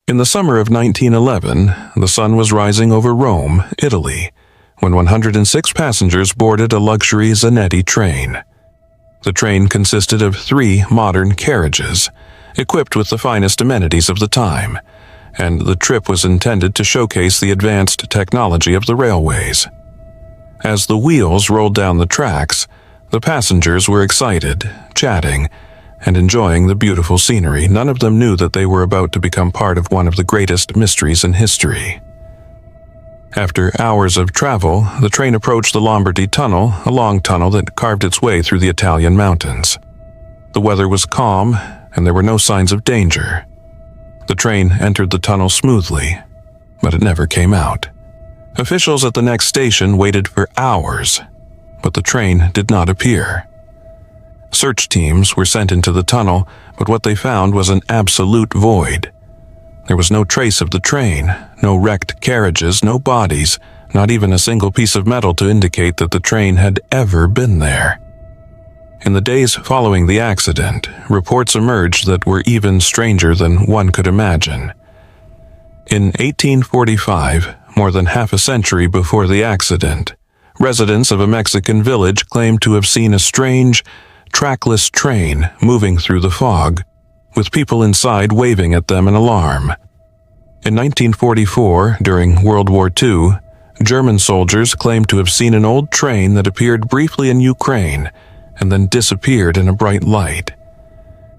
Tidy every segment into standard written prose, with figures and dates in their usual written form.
In the summer of 1911, the sun was rising over Rome, Italy, when 106 passengers boarded a luxury Zanetti train. The train consisted of 3 modern carriages, equipped with the finest amenities of the time, and the trip was intended to showcase the advanced technology of the railways. As the wheels rolled down the tracks, the passengers were excited, chatting, and enjoying the beautiful scenery. None of them knew that they were about to become part of one of the greatest mysteries in history. After hours of travel, the train approached the Lombardy Tunnel, a long tunnel that carved its way through the Italian mountains. The weather was calm, and there were no signs of danger. The train entered the tunnel smoothly, but it never came out. Officials at the next station waited for hours, but the train did not appear. Search teams were sent into the tunnel, but what they found was an absolute void. There was no trace of the train, no wrecked carriages, no bodies, not even a single piece of metal to indicate that the train had ever been there. In the days following the accident, reports emerged that were even stranger than one could imagine. In 1845, more than half a century before the accident, residents of a Mexican village claimed to have seen a strange, trackless train moving through the fog, with people inside waving at them in alarm. In 1944, during World War II, German soldiers claimed to have seen an old train that appeared briefly in Ukraine and then disappeared in a bright light.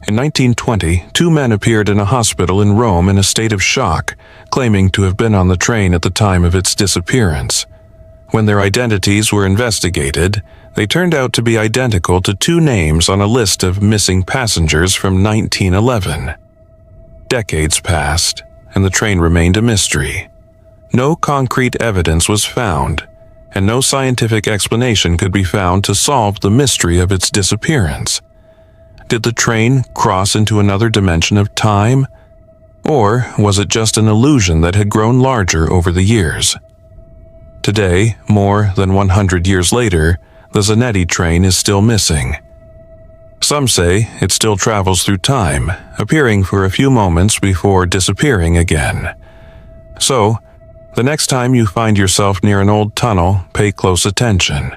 In 1920, 2 men appeared in a hospital in Rome in a state of shock, claiming to have been on the train at the time of its disappearance. When their identities were investigated, they turned out to be identical to 2 names on a list of missing passengers from 1911. Decades passed, and the train remained a mystery. No concrete evidence was found, and no scientific explanation could be found to solve the mystery of its disappearance. Did the train cross into another dimension of time? Or was it just an illusion that had grown larger over the years? Today, more than 100 years later, the Zanetti train is still missing. Some say it still travels through time, appearing for a few moments before disappearing again. So, the next time you find yourself near an old tunnel, pay close attention.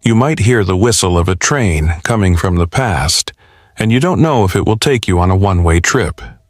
You might hear the whistle of a train coming from the past, and you don't know if it will take you on a one-way trip.